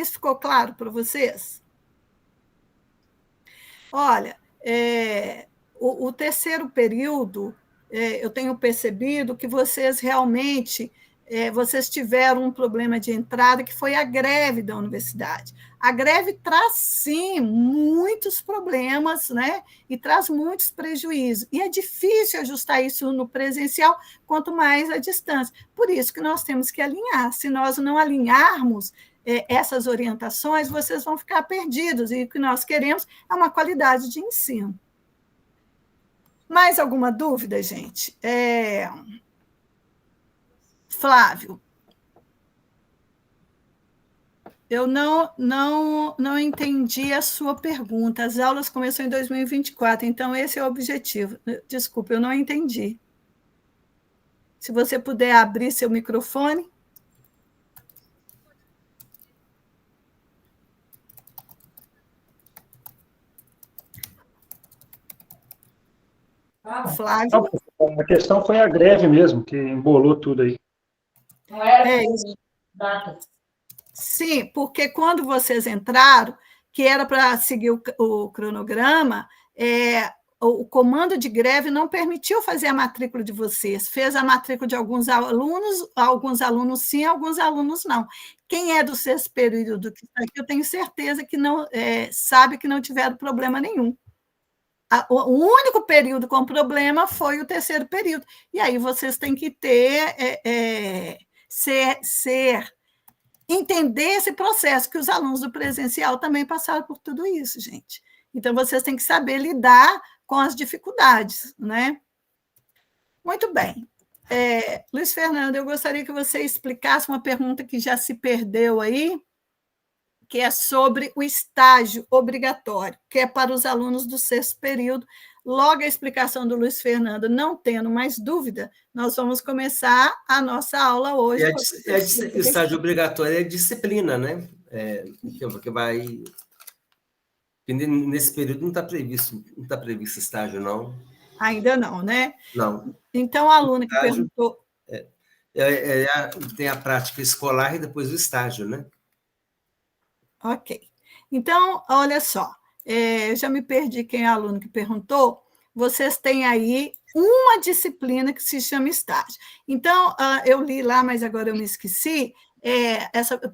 Isso ficou claro para vocês? Olha, o terceiro período, eu tenho percebido que vocês realmente vocês tiveram um problema de entrada, que foi a greve da universidade. A greve traz, sim, muitos problemas, né? E traz muitos prejuízos. E é difícil ajustar isso no presencial, quanto mais à distância. Por isso que nós temos que alinhar. Se nós não alinharmos essas orientações, vocês vão ficar perdidos. E o que nós queremos é uma qualidade de ensino. Mais alguma dúvida, gente? Flávio, eu não entendi a sua pergunta. As aulas começam em 2024, então esse é o objetivo. Desculpa, eu não entendi. Se você puder abrir seu microfone. Flávio. A questão foi a greve mesmo, que embolou tudo aí. Não era data. Sim, porque quando vocês entraram, que era para seguir o cronograma, o comando de greve não permitiu fazer a matrícula de vocês, fez a matrícula de alguns alunos sim, alguns alunos não. Quem é do sexto período que está aqui, eu tenho certeza que não sabe que não tiveram problema nenhum. O único período com problema foi o terceiro período. E aí vocês têm que entender esse processo, que os alunos do presencial também passaram por tudo isso, gente. Então, vocês têm que saber lidar com as dificuldades, né? Muito bem. Luiz Fernando, eu gostaria que você explicasse uma pergunta que já se perdeu aí, que é sobre o estágio obrigatório, que é para os alunos do sexto período. Logo a explicação do Luiz Fernando, não tendo mais dúvida, nós vamos começar a nossa aula hoje. O estágio obrigatório é disciplina, né? Que vai... Nesse período não está previsto estágio, não. Ainda não, né? Não. Então, a aluna que perguntou... Tem a prática escolar e depois o estágio, né? Ok. Então, olha só, eu já me perdi quem é o aluno que perguntou. Vocês têm aí uma disciplina que se chama estágio. Então, eu li lá, mas agora eu me esqueci.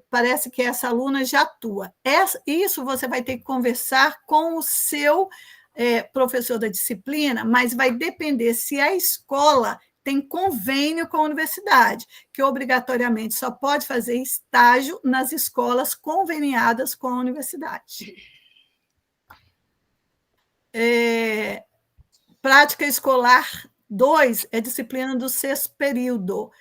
Parece que essa aluna já atua. Isso você vai ter que conversar com o seu professor da disciplina, mas vai depender se a escola tem convênio com a universidade, que obrigatoriamente só pode fazer estágio nas escolas conveniadas com a universidade. Prática escolar 2 é disciplina do sexto período.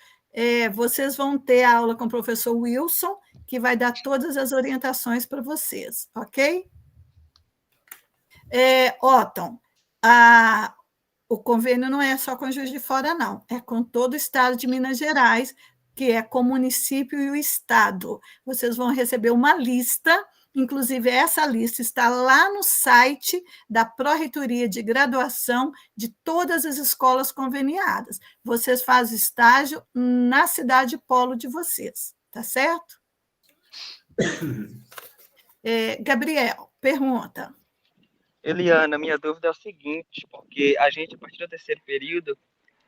Vocês vão ter a aula com o professor Wilson, que vai dar todas as orientações para vocês, ok? Otton, o convênio não é só com Juiz de Fora, não. É com todo o estado de Minas Gerais, que é com o município e o estado. Vocês vão receber uma lista, inclusive essa lista está lá no site da Pró-Reitoria de Graduação de todas as escolas conveniadas. Vocês fazem estágio na cidade polo de vocês, tá certo? Gabriel, pergunta. Eliana, minha dúvida é o seguinte, porque a gente, a partir do terceiro período,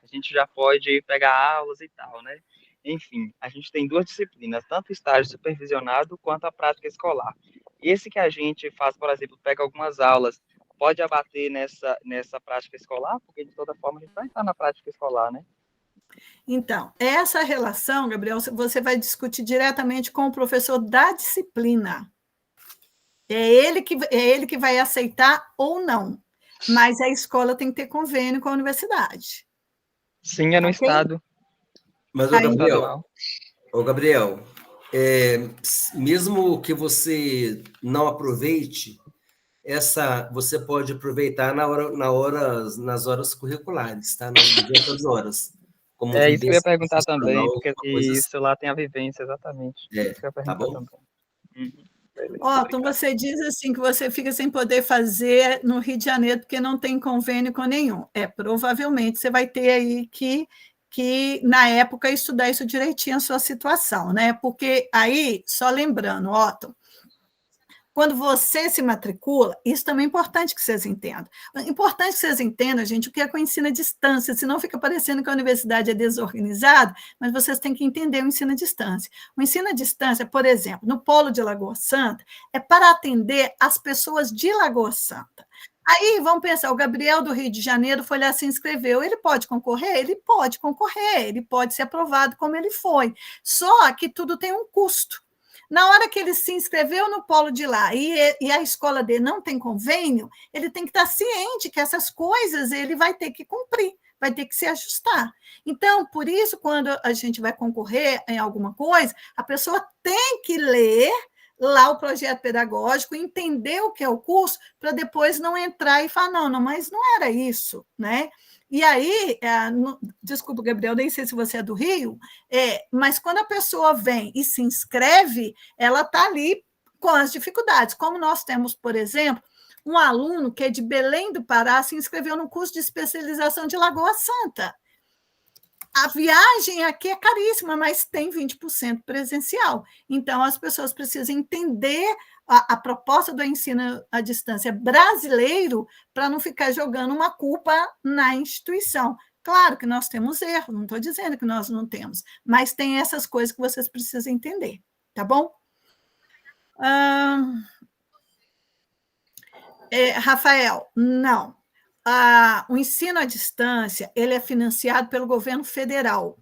a gente já pode pegar aulas e tal, né? Enfim, a gente tem duas disciplinas, tanto o estágio supervisionado quanto a prática escolar. Esse que a gente faz, por exemplo, pega algumas aulas, pode abater nessa prática escolar? Porque, de toda forma, a gente vai estar na prática escolar, né? Então, essa relação, Gabriel, você vai discutir diretamente com o professor da disciplina. É ele que vai aceitar ou não, mas a escola tem que ter convênio com a universidade. Sim, é no estado. Mas, Gabriel, mesmo que você não aproveite, você pode aproveitar nas horas curriculares, tá? Nas horas. Como isso que eu ia perguntar também, porque isso lá tem a vivência, exatamente. Tá bom? Também. Então você diz assim que você fica sem poder fazer no Rio de Janeiro porque não tem convênio com nenhum. Provavelmente você vai ter aí que na época, estudar isso direitinho, a sua situação, né? Porque aí, só lembrando, Otton, quando você se matricula, isso também é importante que vocês entendam. É importante que vocês entendam, gente, o que é o ensino à distância, senão fica parecendo que a universidade é desorganizada, mas vocês têm que entender o ensino à distância. O ensino à distância, por exemplo, no Polo de Lagoa Santa, é para atender as pessoas de Lagoa Santa. Aí, vamos pensar, o Gabriel do Rio de Janeiro foi lá, se inscreveu, ele pode concorrer? Ele pode concorrer, ele pode ser aprovado como ele foi, só que tudo tem um custo. Na hora que ele se inscreveu no polo de lá e a escola dele não tem convênio, ele tem que estar ciente que essas coisas ele vai ter que cumprir, vai ter que se ajustar. Então, por isso, quando a gente vai concorrer em alguma coisa, a pessoa tem que ler lá o projeto pedagógico, entender o que é o curso, para depois não entrar e falar, não, mas não era isso, né? E aí, desculpa, Gabriel, nem sei se você é do Rio, mas quando a pessoa vem e se inscreve, ela está ali com as dificuldades. Como nós temos, por exemplo, um aluno que é de Belém do Pará, se inscreveu no curso de especialização de Lagoa Santa. A viagem aqui é caríssima, mas tem 20% presencial. Então, as pessoas precisam entender a proposta do ensino à distância brasileiro para não ficar jogando uma culpa na instituição. Claro que nós temos erros, não estou dizendo que nós não temos, mas tem essas coisas que vocês precisam entender, tá bom? Rafael, não. O ensino à distância ele é financiado pelo governo federal.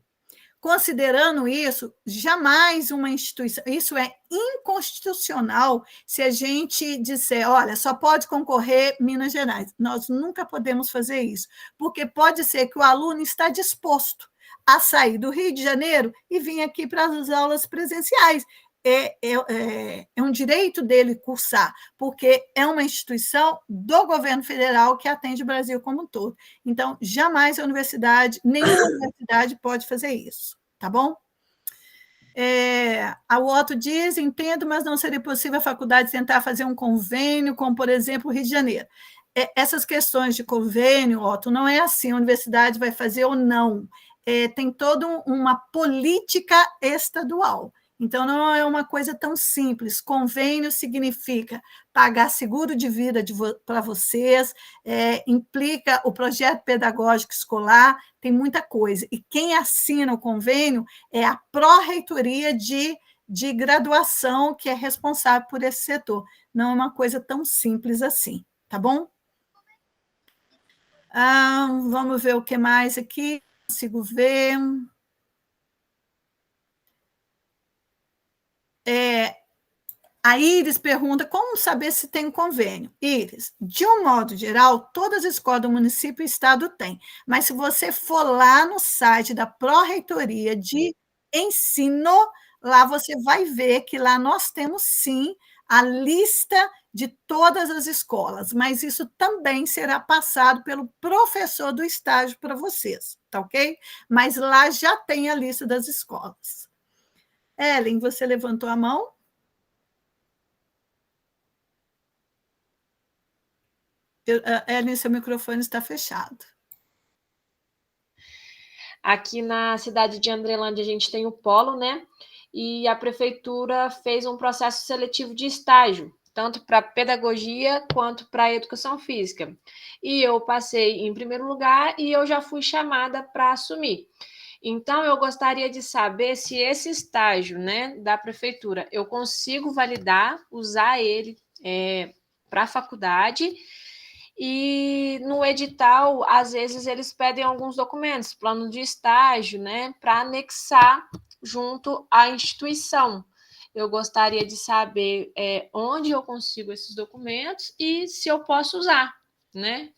Considerando isso, jamais uma instituição... Isso é inconstitucional se a gente disser, olha, só pode concorrer Minas Gerais. Nós nunca podemos fazer isso, porque pode ser que o aluno está disposto a sair do Rio de Janeiro e vir aqui para as aulas presenciais. É um direito dele cursar, porque é uma instituição do governo federal que atende o Brasil como um todo. Então, jamais a universidade, nenhuma universidade pode fazer isso, tá bom? A Otto diz, entendo, mas não seria possível a faculdade tentar fazer um convênio com, por exemplo, o Rio de Janeiro. Essas questões de convênio, Otto, não é assim, a universidade vai fazer ou não. Tem toda uma política estadual. Então, não é uma coisa tão simples. Convênio significa pagar seguro de vida para vocês, implica o projeto pedagógico escolar, tem muita coisa. E quem assina o convênio é a pró-reitoria de graduação, que é responsável por esse setor. Não é uma coisa tão simples assim, tá bom? Vamos ver o que mais aqui. Consigo ver... A Iris pergunta como saber se tem convênio. Iris, de um modo geral, todas as escolas do município e estado têm, mas se você for lá no site da Pró-Reitoria de Ensino, lá você vai ver que lá nós temos, sim, a lista de todas as escolas, mas isso também será passado pelo professor do estágio para vocês, tá ok? Mas lá já tem a lista das escolas. Ellen, você levantou a mão? Ellen, seu microfone está fechado. Aqui na cidade de Andrelândia a gente tem o polo, né? E a prefeitura fez um processo seletivo de estágio, tanto para pedagogia quanto para educação física. E eu passei em primeiro lugar e eu já fui chamada para assumir. Então, eu gostaria de saber se esse estágio, né, da prefeitura, eu consigo validar, usar ele para a faculdade. E no edital, às vezes, eles pedem alguns documentos, plano de estágio, né, para anexar junto à instituição. Eu gostaria de saber onde eu consigo esses documentos e se eu posso usar, né?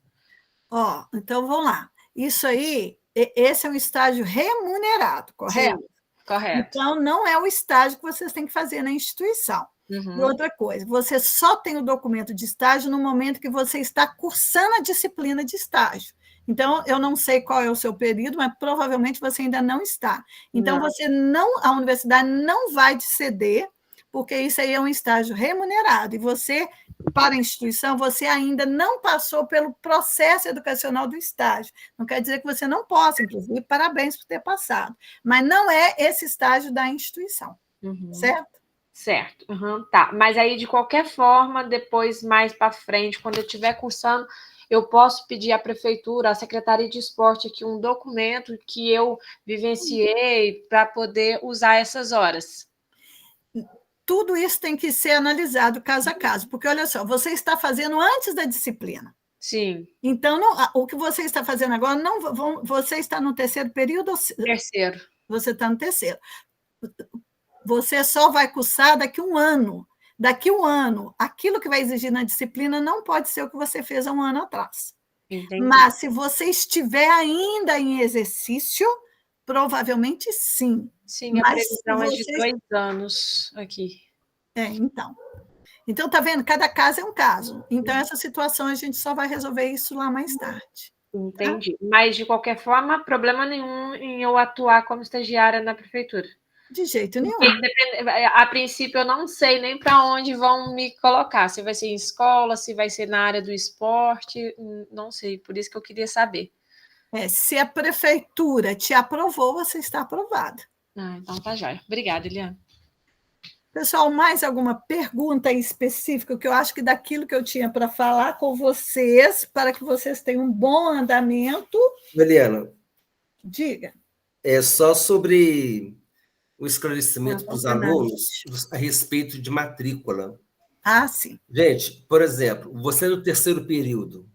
Então, vamos lá. Isso aí, esse é um estágio remunerado, correto? Sim, correto. Então, não é o estágio que vocês têm que fazer na instituição. Uhum. E outra coisa, você só tem o documento de estágio no momento que você está cursando a disciplina de estágio. Então, eu não sei qual é o seu período, mas provavelmente você ainda não está. Então, a universidade não vai te ceder, porque isso aí é um estágio remunerado. E você, para a instituição, você ainda não passou pelo processo educacional do estágio. Não quer dizer que você não possa, inclusive, parabéns por ter passado. Mas não é esse estágio da instituição, certo? Certo, tá. Mas aí, de qualquer forma, depois, mais para frente, quando eu estiver cursando, eu posso pedir à prefeitura, à Secretaria de Esporte aqui um documento que eu vivenciei para poder usar essas horas. Tudo isso tem que ser analisado caso a caso, porque, olha só, você está fazendo antes da disciplina. Sim. Então, o que você está fazendo agora, você está no terceiro período? Terceiro. Você está no terceiro. Você só vai cursar daqui a um ano. Daqui a um ano, aquilo que vai exigir na disciplina não pode ser o que você fez há um ano atrás. Entendi. Mas, se você estiver ainda em exercício, provavelmente sim. Sim, a previsão é de 2 anos aqui. Então. Então, tá vendo? Cada caso é um caso. Então, essa situação a gente só vai resolver isso lá mais tarde. Entendi. Tá? Mas, de qualquer forma, problema nenhum em eu atuar como estagiária na prefeitura. De jeito nenhum. A princípio, eu não sei nem para onde vão me colocar. Se vai ser em escola, se vai ser na área do esporte, não sei. Por isso que eu queria saber. Se a prefeitura te aprovou, você está aprovada. Então tá jóia. Obrigada, Eliane. Pessoal, mais alguma pergunta específica que eu acho que daquilo que eu tinha para falar com vocês, para que vocês tenham um bom andamento? Eliana. Diga. É só sobre o esclarecimento para os alunos a respeito de matrícula. Sim. Gente, por exemplo, você no terceiro período,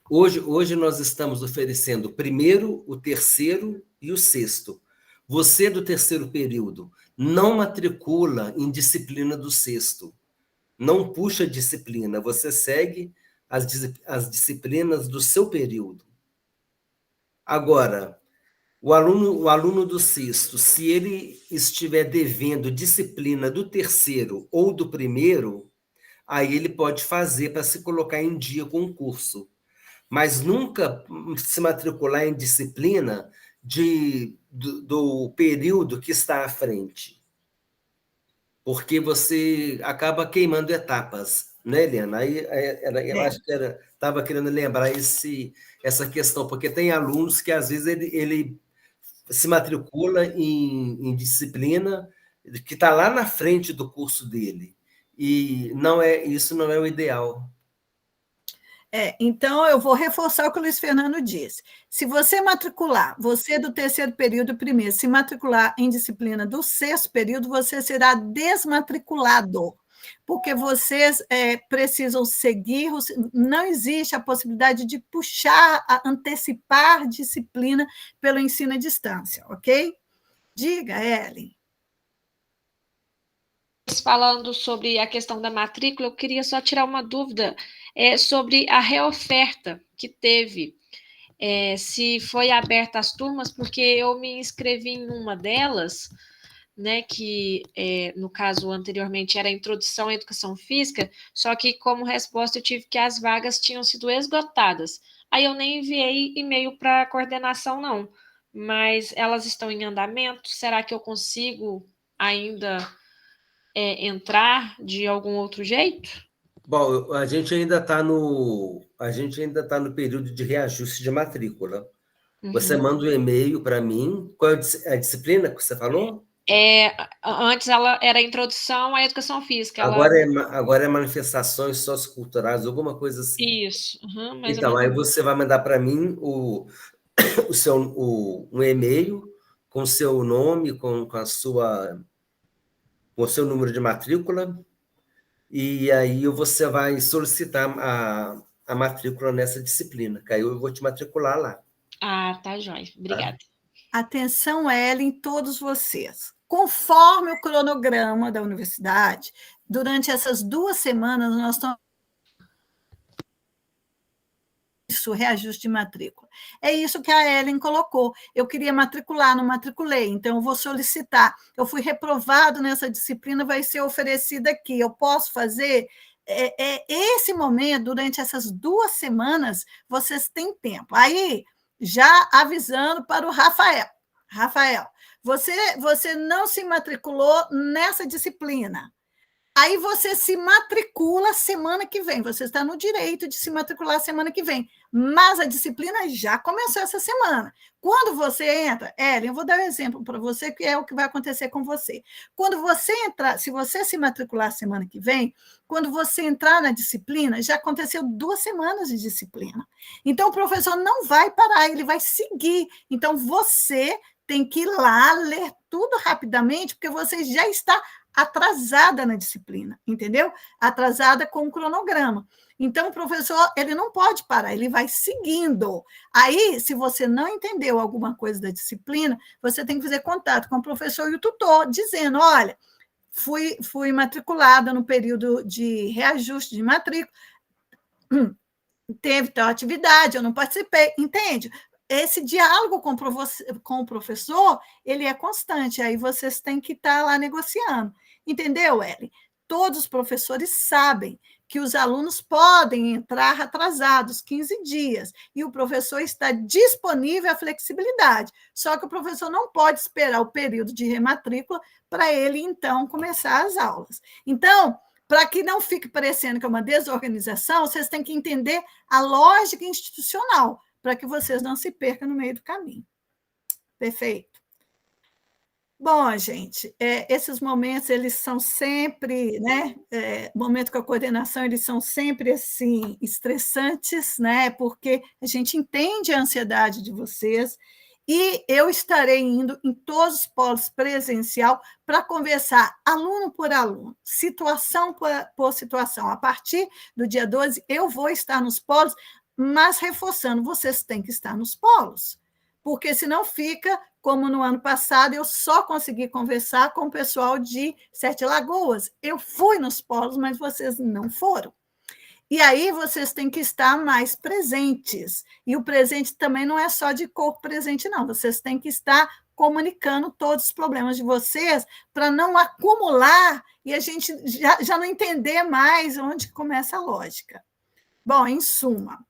hoje nós estamos oferecendo o primeiro, o terceiro e o sexto. Você do terceiro período não matricula em disciplina do sexto. Não puxa disciplina, você segue as disciplinas do seu período. Agora, o aluno do sexto, se ele estiver devendo disciplina do terceiro ou do primeiro, aí ele pode fazer para se colocar em dia com o curso. Mas nunca se matricular em disciplina do período que está à frente. Porque você acaba queimando etapas, né, Helena? Aí eu acho que estava querendo lembrar essa questão, porque tem alunos que, às vezes, ele se matricula em disciplina que está lá na frente do curso dele. E isso não é o ideal. Então, eu vou reforçar o que o Luiz Fernando disse. Se você matricular, você do terceiro período primeiro, se matricular em disciplina do sexto período, você será desmatriculado, porque vocês precisam seguir, não existe a possibilidade de antecipar disciplina pelo ensino à distância, ok? Diga, Ellen. Falando sobre a questão da matrícula, eu queria só tirar uma dúvida sobre a reoferta que teve. Se foi aberta às turmas, porque eu me inscrevi em uma delas, né, que no caso anteriormente era a introdução à educação física, só que como resposta eu tive que as vagas tinham sido esgotadas. Aí eu nem enviei e-mail para a coordenação, não. Mas elas estão em andamento? Será que eu consigo ainda entrar de algum outro jeito? Bom, a gente ainda está no período de reajuste de matrícula. Você manda um e-mail para mim. Qual é a disciplina que você falou? Antes ela era a introdução à educação física. Agora é manifestações socioculturais, alguma coisa assim. Isso. Então, aí você vai mandar para mim um e-mail com o seu nome, com o seu número de matrícula, e aí você vai solicitar a matrícula nessa disciplina, que aí eu vou te matricular lá. Tá jóia. Obrigada. Atenção, Ellen, todos vocês. Conforme o cronograma da universidade, durante essas 2 semanas, nós estamos reajuste de matrícula. É isso que a Ellen colocou. Eu queria matricular, não matriculei, então eu vou solicitar. Eu fui reprovado nessa disciplina, vai ser oferecida aqui. Eu posso fazer? Esse momento, durante essas 2 semanas, vocês têm tempo. Aí, já avisando para o Rafael. Rafael, você não se matriculou nessa disciplina. Aí você se matricula semana que vem. Você está no direito de se matricular semana que vem. Mas a disciplina já começou essa semana. Quando você entra, Ellen, eu vou dar um exemplo para você, que é o que vai acontecer com você. Quando você entrar, se você se matricular semana que vem, quando você entrar na disciplina, já aconteceu 2 semanas de disciplina. Então, o professor não vai parar, ele vai seguir. Então, você tem que ir lá ler tudo rapidamente, porque você já está atrasada na disciplina, entendeu? Atrasada com o cronograma. Então, o professor, ele não pode parar, ele vai seguindo. Aí, se você não entendeu alguma coisa da disciplina, você tem que fazer contato com o professor e o tutor, dizendo, olha, fui matriculada no período de reajuste de matrícula, teve tal atividade, eu não participei, entende? Esse diálogo com o professor, ele é constante, aí vocês têm que estar lá negociando. Entendeu, Ellen? Todos os professores sabem que os alunos podem entrar atrasados 15 dias, e o professor está disponível à flexibilidade, só que o professor não pode esperar o período de rematrícula para ele, então, começar as aulas. Então, para que não fique parecendo que é uma desorganização, vocês têm que entender a lógica institucional, para que vocês não se percam no meio do caminho. Perfeito? Bom, gente, esses momentos, eles são sempre, né, momento com a coordenação, eles são sempre, assim, estressantes, né, porque a gente entende a ansiedade de vocês, e eu estarei indo em todos os polos presencial para conversar aluno por aluno, situação por situação. A partir do dia 12, eu vou estar nos polos, mas reforçando, vocês têm que estar nos polos, porque senão fica, como no ano passado, eu só consegui conversar com o pessoal de Sete Lagoas. Eu fui nos polos, mas vocês não foram. E aí vocês têm que estar mais presentes. E o presente também não é só de corpo presente, não. Vocês têm que estar comunicando todos os problemas de vocês para não acumular e a gente já não entender mais onde começa a lógica. Bom, em suma,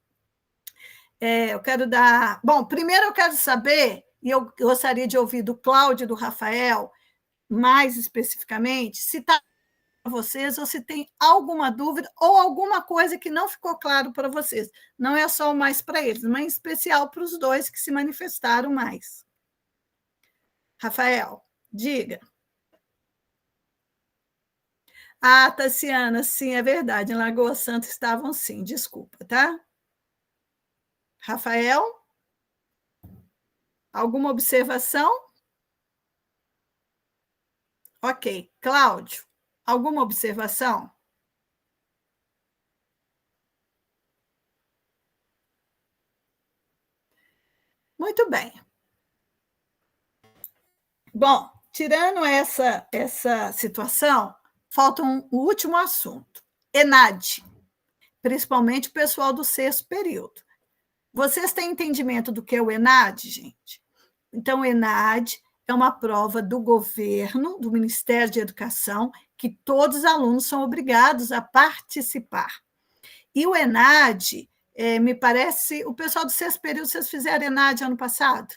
eu quero dar... Bom, primeiro eu quero saber, e eu gostaria de ouvir do Cláudio e do Rafael, mais especificamente, se está para vocês ou se tem alguma dúvida ou alguma coisa que não ficou claro para vocês. Não é só o mais para eles, mas em especial para os dois que se manifestaram mais. Rafael, diga. Ah, Tassiana, sim, é verdade. Em Lagoa Santa estavam sim, desculpa, tá? Rafael? Alguma observação? Ok. Cláudio, alguma observação? Muito bem. Bom, tirando essa situação, falta um último assunto. ENAD, principalmente o pessoal do 6º período. Vocês têm entendimento do que é o ENAD, gente? Então, o ENAD é uma prova do governo, do Ministério de Educação, que todos os alunos são obrigados a participar. E o ENAD, me parece, o pessoal do 6º período, vocês fizeram ENAD ano passado?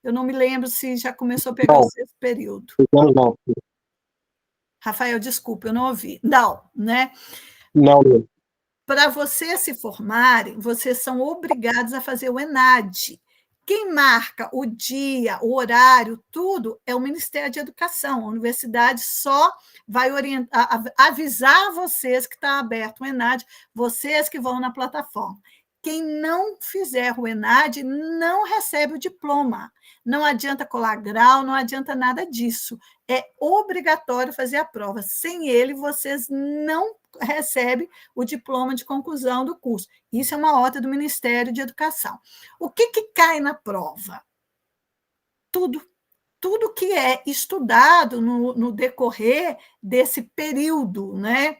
Eu não me lembro se já começou a pegar o 6º período. Não. Rafael, desculpa, eu não ouvi. Não, né? Não. Para vocês se formarem, vocês são obrigados a fazer o ENAD. Quem marca o dia, o horário, tudo, é o Ministério de Educação. A universidade só vai avisar vocês que está aberto o ENAD, vocês que vão na plataforma. Quem não fizer o ENAD não recebe o diploma. Não adianta colar grau, não adianta nada disso. É obrigatório fazer a prova. Sem ele, vocês não recebem o diploma de conclusão do curso. Isso é uma ordem do Ministério de Educação. O que cai na prova? Tudo. Tudo que é estudado no decorrer desse período, né?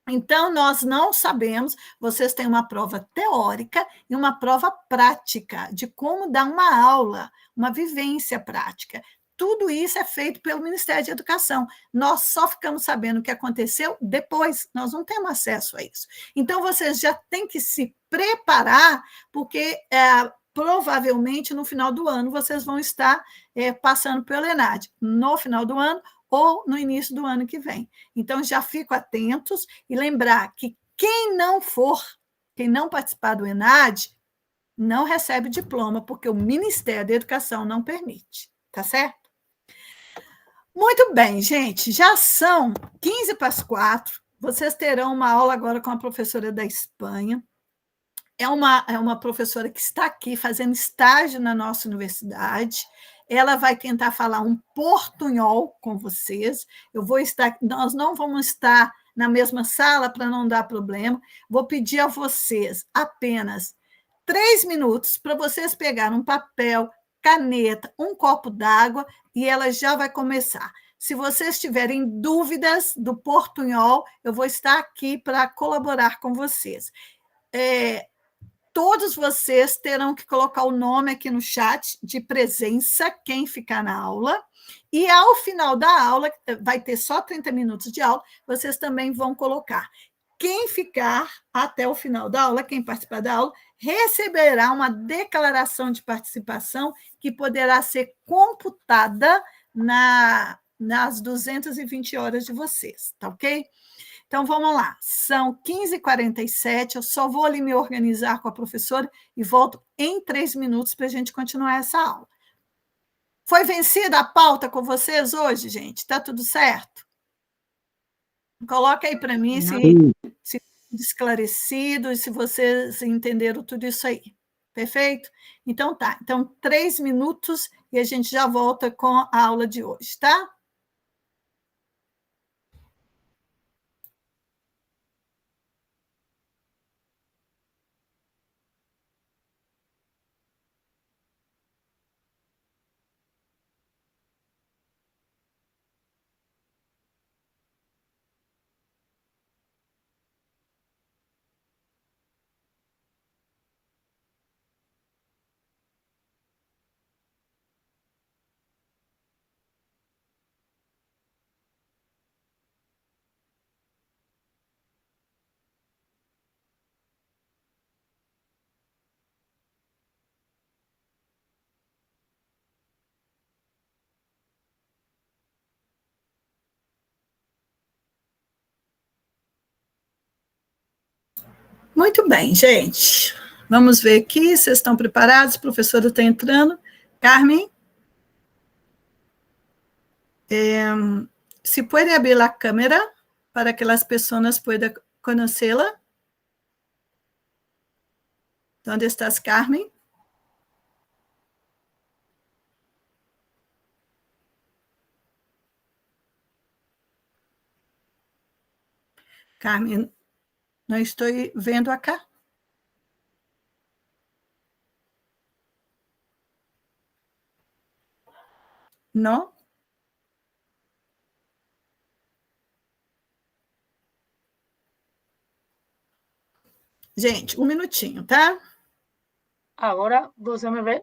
Então, nós não sabemos, vocês têm uma prova teórica e uma prova prática de como dar uma aula, uma vivência prática. Tudo isso é feito pelo Ministério de Educação. Nós só ficamos sabendo o que aconteceu depois, nós não temos acesso a isso. Então, vocês já têm que se preparar, porque provavelmente no final do ano vocês vão estar passando pelo ENAD, no final do ano ou no início do ano que vem. Então, já fico atentos e lembrar que quem não participar do ENAD, não recebe diploma, porque o Ministério da Educação não permite, tá certo? Muito bem, gente, já são 15 para as 4, vocês terão uma aula agora com a professora da Espanha, é uma professora que está aqui fazendo estágio na nossa universidade, ela vai tentar falar um portunhol com vocês, nós não vamos estar na mesma sala para não dar problema, vou pedir a vocês apenas 3 minutos para vocês pegarem um papel, caneta, um copo d'água, e ela já vai começar. Se vocês tiverem dúvidas do portunhol, eu vou estar aqui para colaborar com vocês. Todos vocês terão que colocar o nome aqui no chat de presença, quem ficar na aula, e ao final da aula, vai ter só 30 minutos de aula, vocês também vão colocar. Quem ficar até o final da aula, quem participar da aula, receberá uma declaração de participação que poderá ser computada nas 220 horas de vocês, tá ok? Então, vamos lá. São 15h47, eu só vou ali me organizar com a professora e volto em 3 minutos para a gente continuar essa aula. Foi vencida a pauta com vocês hoje, gente? Está tudo certo? Coloca aí para mim se esclarecido e se vocês entenderam tudo isso aí. Perfeito? Então, tá. Então, 3 minutos e a gente já volta com a aula de hoje, tá? Muito bem, gente. Vamos ver aqui, vocês estão preparados? A professora está entrando. Carmen? Se pode abrir a câmera para que as pessoas possam conhecê-la. Onde estás, Carmen? Carmen, não estou vendo acá. Não? Gente, um minutinho, tá? Agora você me vê?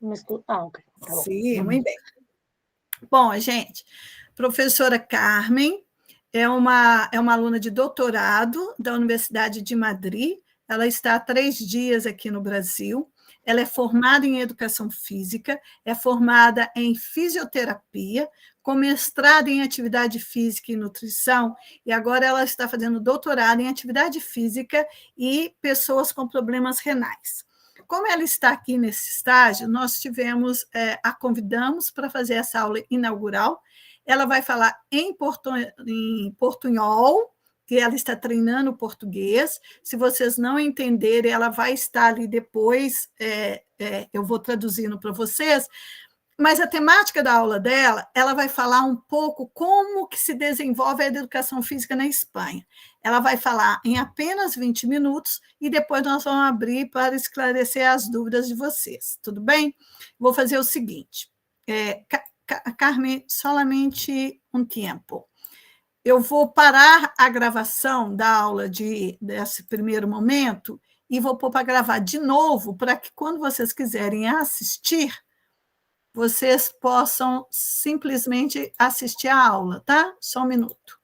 Me escuta? Ah, ok. Tá bom. Sim, muito bem. Bom, gente, professora Carmen é uma aluna de doutorado da Universidade de Madrid, ela está há 3 dias aqui no Brasil, ela é formada em Educação Física, é formada em Fisioterapia, com mestrado em Atividade Física e Nutrição, e agora ela está fazendo doutorado em Atividade Física e pessoas com problemas renais. Como ela está aqui nesse estágio, nós a convidamos para fazer essa aula inaugural. Ela vai falar em portunhol, que ela está treinando o português. Se vocês não entenderem, ela vai estar ali depois, eu vou traduzindo para vocês, mas a temática da aula dela, ela vai falar um pouco como que se desenvolve a educação física na Espanha. Ela vai falar em apenas 20 minutos e depois nós vamos abrir para esclarecer as dúvidas de vocês, tudo bem? Vou fazer o seguinte, Carmen, solamente um tempo. Eu vou parar a gravação da aula desse primeiro momento e vou pôr para gravar de novo, para que quando vocês quiserem assistir, vocês possam simplesmente assistir a aula, tá? Só um minuto.